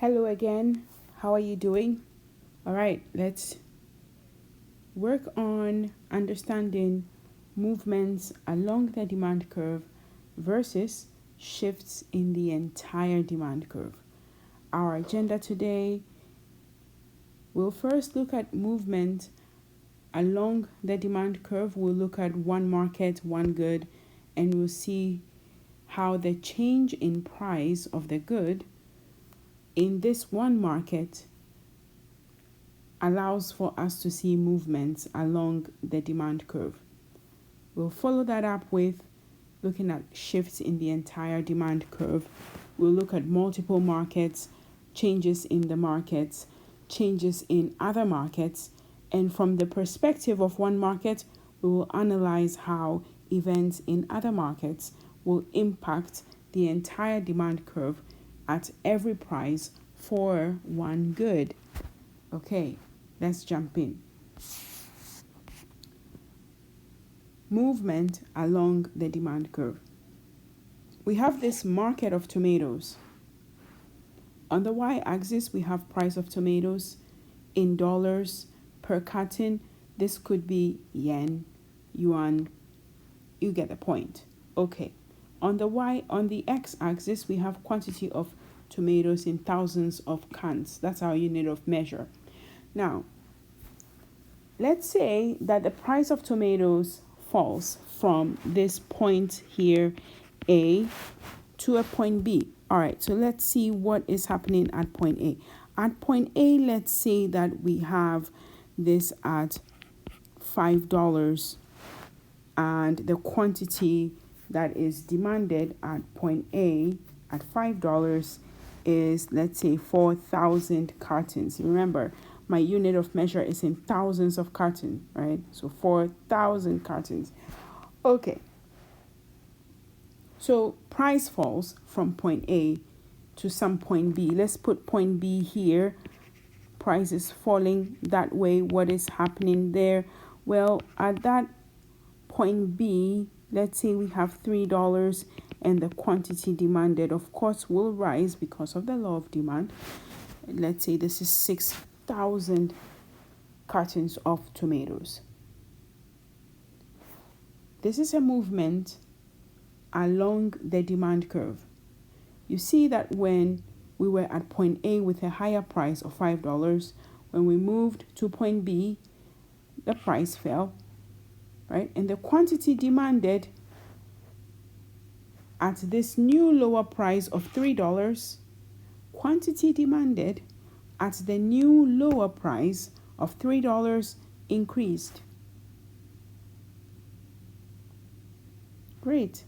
Hello again. How are you doing? All right, let's work on understanding movements along the demand curve versus shifts in the entire demand curve. Our agenda today will first look at movement along the demand curve. We'll look at one market, one good, and we'll see how the change in price of the good in this one market allows for us to see movements along the demand curve. We'll follow that up with looking at shifts in the entire demand curve. We'll look at multiple markets, changes in the markets, changes in other markets, and from the perspective of one market, we will analyze how events in other markets will impact the entire demand curve at every price for one good. Okay, let's jump in. Movement along the demand curve. We have this market of tomatoes. On the y-axis, we have price of tomatoes in dollars per carton. This could be yen, yuan. You get the point. Okay. On the x-axis, we have quantity of tomatoes in thousands of cans. That's our unit of measure. Now, let's say that the price of tomatoes falls from this point here, A, to a point B. All right, so let's see what is happening at point A. At point A, let's say that we have this at $5 and the quantity that is demanded at point A at $5 is, let's say, 4,000 cartons. Remember, my unit of measure is in thousands of cartons, right? So 4,000 cartons. Okay. So price falls from point A to some point B. Let's put point B here. Price is falling that way. What is happening there? Well, at that point B, let's say we have $3 and the quantity demanded, of course, will rise because of the law of demand. Let's say this is 6,000 cartons of tomatoes. This is a movement along the demand curve. You see that when we were at point A with a higher price of $5, when we moved to point B, the price fell, right? And the quantity demanded at this new lower price of $3, quantity demanded at the new lower price of $3 increased. Great.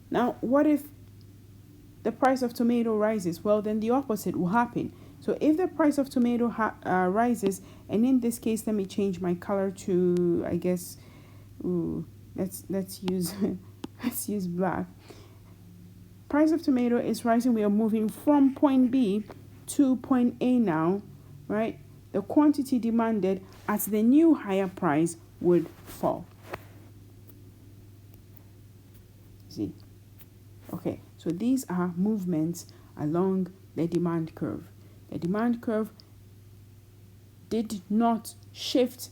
Now, what if the price of tomato rises? Well, then the opposite will happen. So if the price of tomato rises, and in this case, let me change my color to, I guess, let's use let's use black. Price of tomato is rising. We are moving from point B to point A now, right? The quantity demanded at the new higher price would fall. See? Okay, so these are movements along the demand curve. The demand curve did not shift,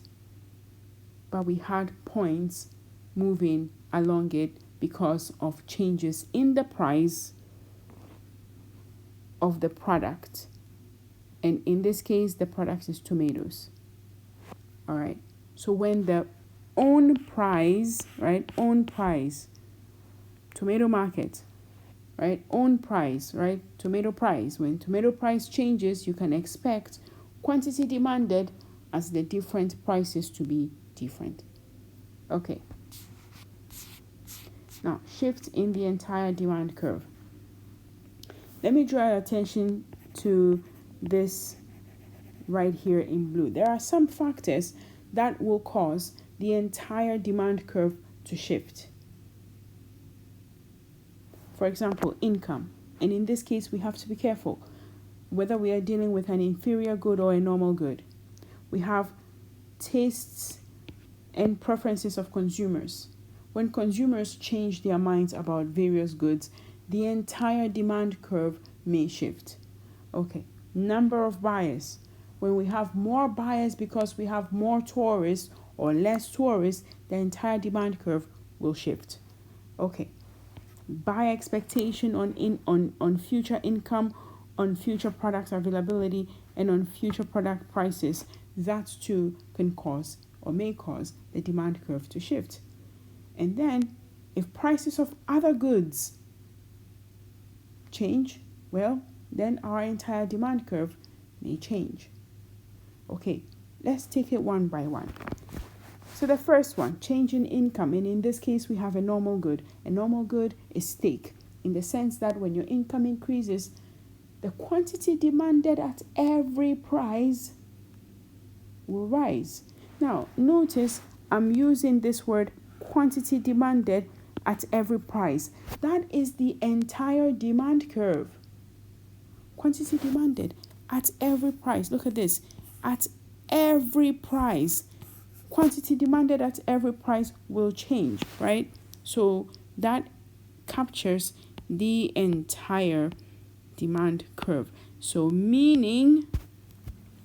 but we had points moving along it because of changes in the price of the product. And in this case, the product is tomatoes. All right. So when the own price, right? Own price, tomato market, right? Own price, right? Tomato price. When tomato price changes, you can expect quantity demanded as the different prices to be different. Okay. Now, shift in the entire demand curve. Let me draw your attention to this right here in blue. There are some factors that will cause the entire demand curve to shift. For example, income. And in this case, we have to be careful whether we are dealing with an inferior good or a normal good. We have tastes and preferences of consumers. When consumers change their minds about various goods, the entire demand curve may shift. Okay, number of buyers. When we have more buyers because we have more tourists or less tourists, the entire demand curve will shift. Okay, buyer expectation on future income, on future product availability, and on future product prices. That too can cause or may cause the demand curve to shift. And then, if prices of other goods change, well, then our entire demand curve may change. Okay, let's take it one by one. So the first one, change in income, and in this case we have a normal good. A normal good is steak, in the sense that when your income increases, the quantity demanded at every price will rise. Now, notice I'm using this word quantity demanded at every price. That is the entire demand curve. Quantity demanded at every price. Look at this. At every price. Quantity demanded at every price will change, right? So that captures the entire demand curve. So meaning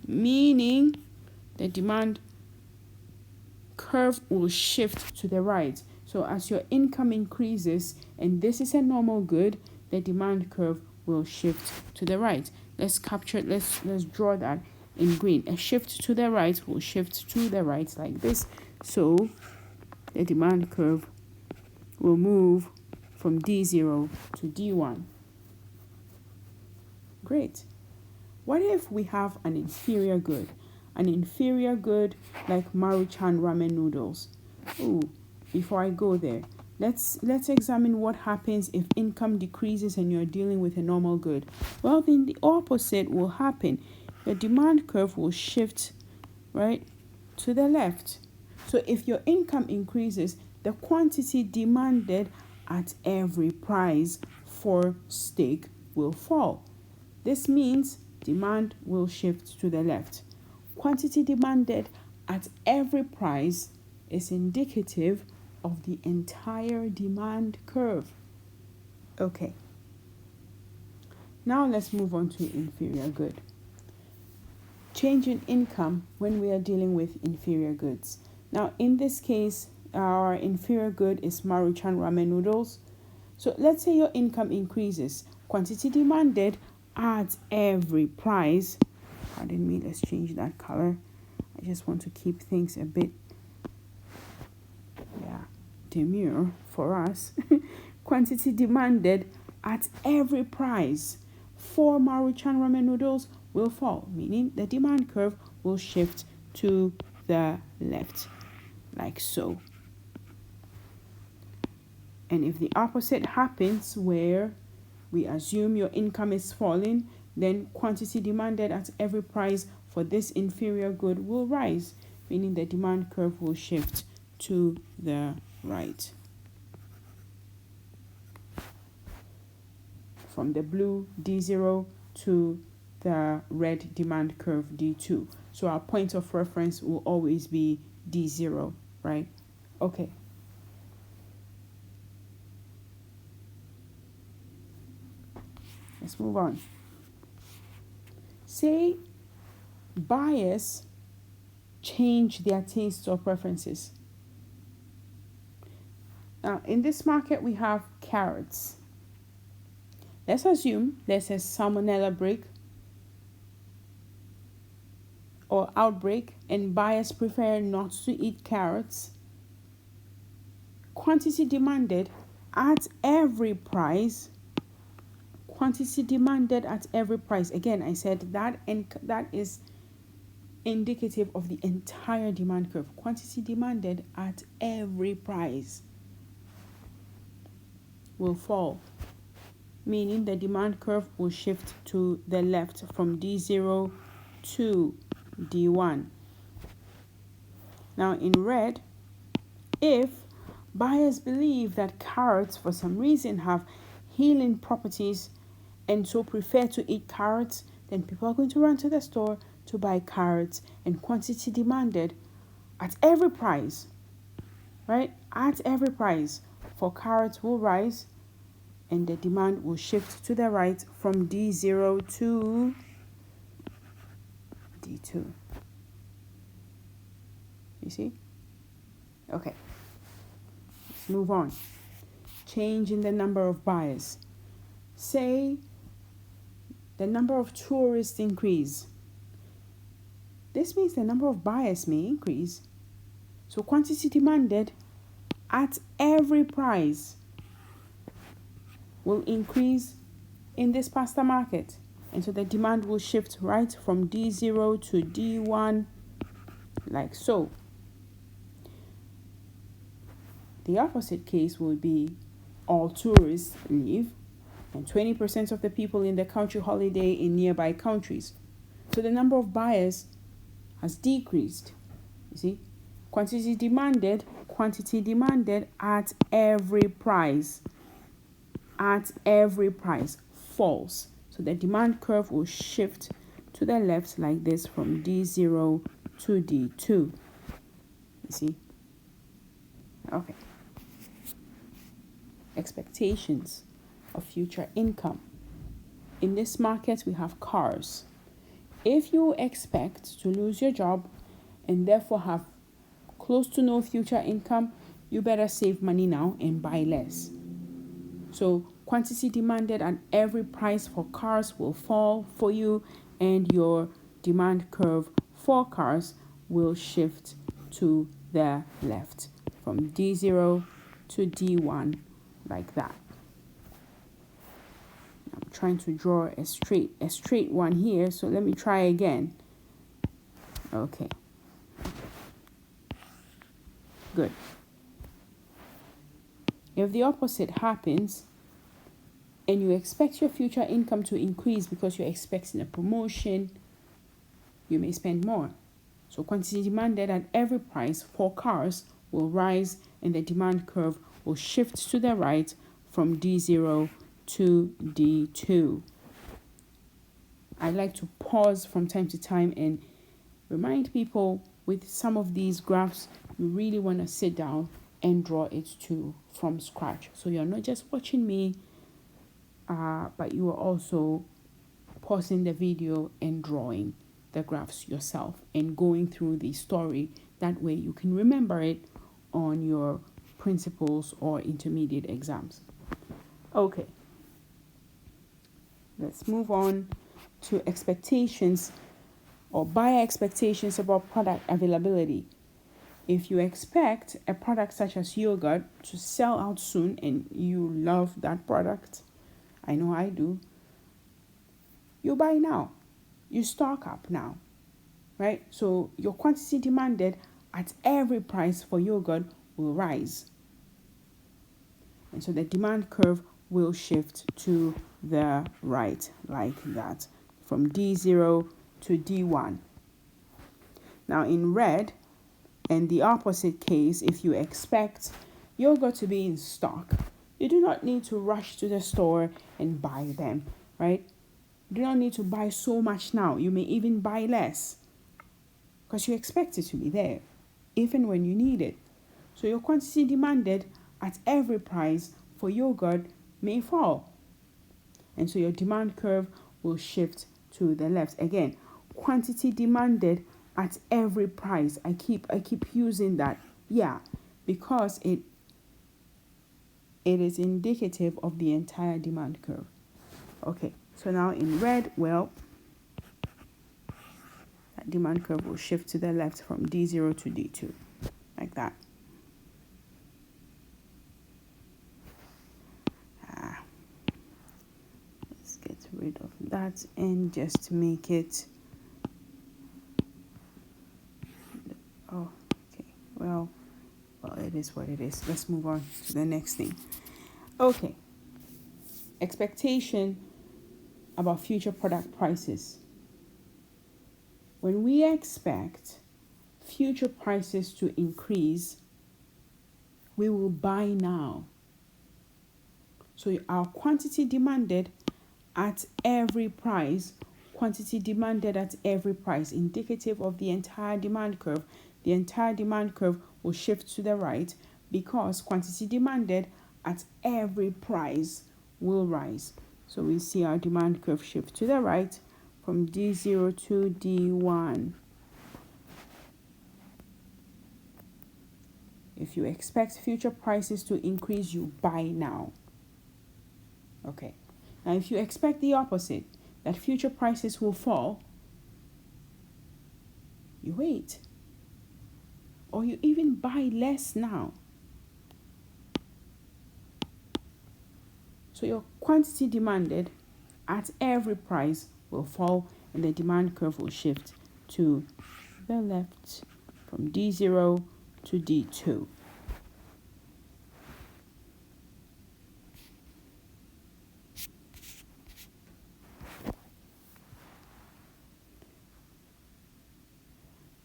the demand curve will shift to the right. So as your income increases, and this is a normal good, the demand curve will shift to the right. Let's draw that in green. A shift to the right will shift to the right like this. So the demand curve will move from D0 to D1. Great. What if we have an inferior good? An inferior good like Maruchan ramen noodles. Before I go there, let's examine what happens if income decreases and you're dealing with a normal good. Well, then the opposite will happen. The demand curve will shift, right, to the left. So if your income increases, the quantity demanded at every price for steak will fall. This means demand will shift to the left. Quantity demanded at every price is indicative of the entire demand curve. Okay. Now let's move on to inferior good. Change in income when we are dealing with inferior goods. Now, in this case, our inferior good is Maruchan ramen noodles. So let's say your income increases. Quantity demanded at every price. Pardon me, let's change that color. I just want to keep things a bit demure for us. Quantity demanded at every price for Maruchan ramen noodles will fall, meaning the demand curve will shift to the left, like so. And if the opposite happens, where we assume your income is falling, then quantity demanded at every price for this inferior good will rise, meaning the demand curve will shift to the right. From the blue D0 to the red demand curve D2. So our point of reference will always be D0, right? Okay. Let's move on. Say buyers change their tastes or preferences. Now, in this market, we have carrots. Let's assume there's a salmonella outbreak, and buyers prefer not to eat carrots. Quantity demanded at every price. Quantity demanded at every price. Again, I said that is indicative of the entire demand curve. Quantity demanded at every price will fall, meaning the demand curve will shift to the left from D0 to D1. Now in red, if buyers believe that carrots for some reason have healing properties and so prefer to eat carrots, then people are going to run to the store to buy carrots, and quantity demanded at every price, right? At every price for carrots will rise, and the demand will shift to the right from D0 to D2. You see? Okay, let's move on. Change in the number of buyers. Say the number of tourists increase. This means the number of buyers may increase. So quantity demanded at every price will increase in this pasta market. And so the demand will shift right from D0 to D1, like so. The opposite case will be all tourists leave and 20% of the people in the country holiday in nearby countries. So the number of buyers has decreased. You see, quantity demanded at every price falls. So the demand curve will shift to the left like this from D0 to D2. You see? Okay. Expectations of future income. In this market, we have cars. If you expect to lose your job and therefore have close to no future income, you better save money now and buy less. So quantity demanded at every price for cars will fall for you, and your demand curve for cars will shift to the left from D0 to D1 like that. I'm trying to draw a straight one here, so let me try again. Okay. Good. If the opposite happens and you expect your future income to increase because you're expecting a promotion, you may spend more. So quantity demanded at every price for cars will rise, and the demand curve will shift to the right from D0 to D2. I like to pause from time to time and remind people with some of these graphs, you really want to sit down and draw it too from scratch. So you're not just watching me, but you are also pausing the video and drawing the graphs yourself and going through the story. That way you can remember it on your principles or intermediate exams. Okay, let's move on to expectations or buyer expectations about product availability. If you expect a product such as yogurt to sell out soon and you love that product, I know I do, you buy now, you stock up now, right? So your quantity demanded at every price for yogurt will rise. And so the demand curve will shift to the right like that from D0 to D1. Now in red, and the opposite case, if you expect yogurt to be in stock, you do not need to rush to the store and buy them, right? You do not need to buy so much now. You may even buy less because you expect it to be there, even when you need it. So your quantity demanded at every price for yogurt may fall. And so your demand curve will shift to the left. Again, quantity demanded at every price. I keep using that. Yeah, because it is indicative of the entire demand curve. Okay, so now in red, well, that demand curve will shift to the left from D0 to D2, like that. Let's get rid of that and just make it. Oh, okay. Well, it is what it is. Let's move on to the next thing. Okay. Expectation about future product prices. When we expect future prices to increase, we will buy now. So our quantity demanded at every price, indicative of the entire demand curve. The entire demand curve will shift to the right because quantity demanded at every price will rise. So we see our demand curve shift to the right from D0 to D1. If you expect future prices to increase, you buy now. Okay. Now, if you expect the opposite, that future prices will fall, you wait. Or you even buy less now. So your quantity demanded at every price will fall and the demand curve will shift to the left from D0 to D2.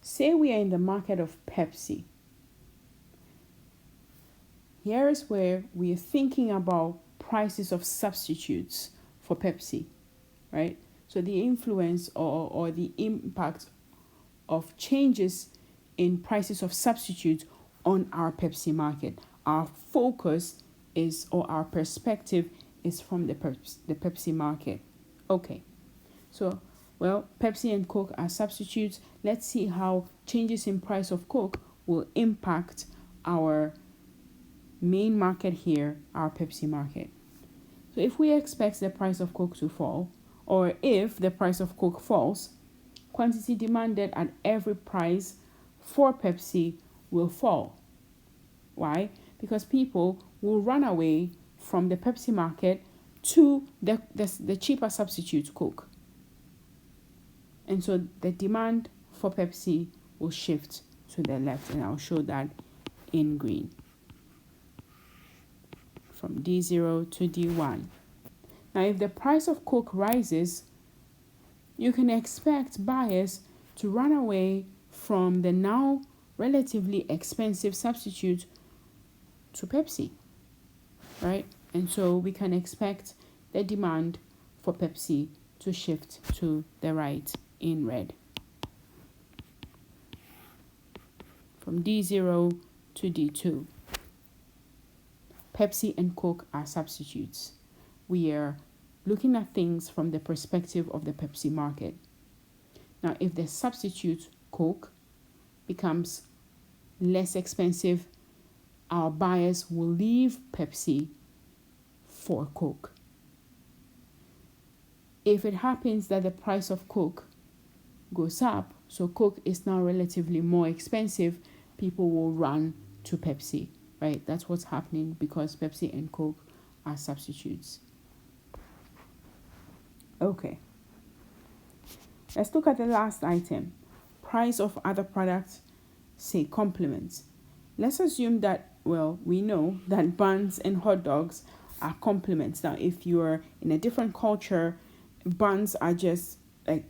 Say we are in the market of Pepsi. Here is where we are thinking about prices of substitutes for Pepsi, right? So the influence or the impact of changes in prices of substitutes on our Pepsi market. Our focus is, or our perspective is from the Pepsi market. Okay, so, well, Pepsi and Coke are substitutes. Let's see how changes in price of Coke will impact our main market here, our Pepsi market. So if we expect the price of Coke to fall, or if the price of Coke falls, quantity demanded at every price for Pepsi will fall. Why? Because people will run away from the Pepsi market to the cheaper substitute Coke. And so the demand for Pepsi will shift to the left, and I'll show that in green. From D0 to D1. Now, if the price of Coke rises, you can expect buyers to run away from the now relatively expensive substitute to Pepsi, right? And so we can expect the demand for Pepsi to shift to the right in red. From D0 to D2. Pepsi and Coke are substitutes. We are looking at things from the perspective of the Pepsi market. Now, if the substitute Coke becomes less expensive, our buyers will leave Pepsi for Coke. If it happens that the price of Coke goes up, so Coke is now relatively more expensive, people will run to Pepsi, right? That's what's happening because Pepsi and Coke are substitutes. Okay. Let's look at the last item. Price of other products, say complements. Let's assume that, well, we know that buns and hot dogs are complements. Now, if you're in a different culture, buns are just like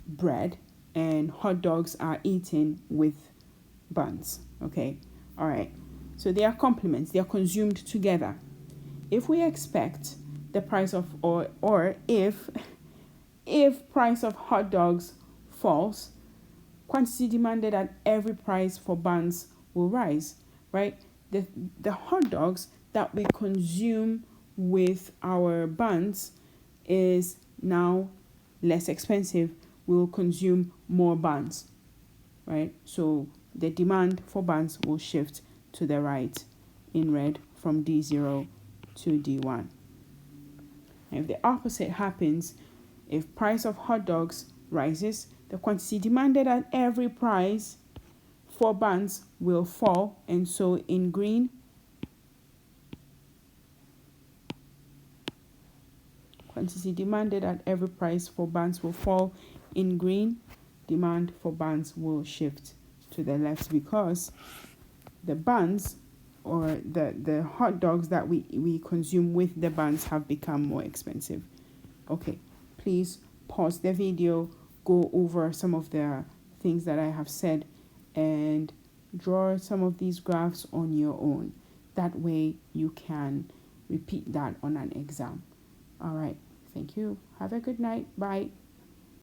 bread and hot dogs are eaten with buns. Okay, all right. So they are complements. They are consumed together. If we expect the price of or if price of hot dogs falls, quantity demanded at every price for buns will rise, right? The hot dogs that we consume with our buns is now less expensive. We'll consume more buns, right? So the demand for buns will shift to the right in red from D0 to D1. And if the opposite happens, if price of hot dogs rises, the quantity demanded at every price for buns will fall. And so in green, quantity demanded at every price for buns will fall. In green, demand for buns will shift to the left because the buns or the hot dogs that we consume with the buns have become more expensive. Okay, please pause the video, go over some of the things that I have said, and draw some of these graphs on your own. That way you can repeat that on an exam. All right, thank you. Have a good night. Bye.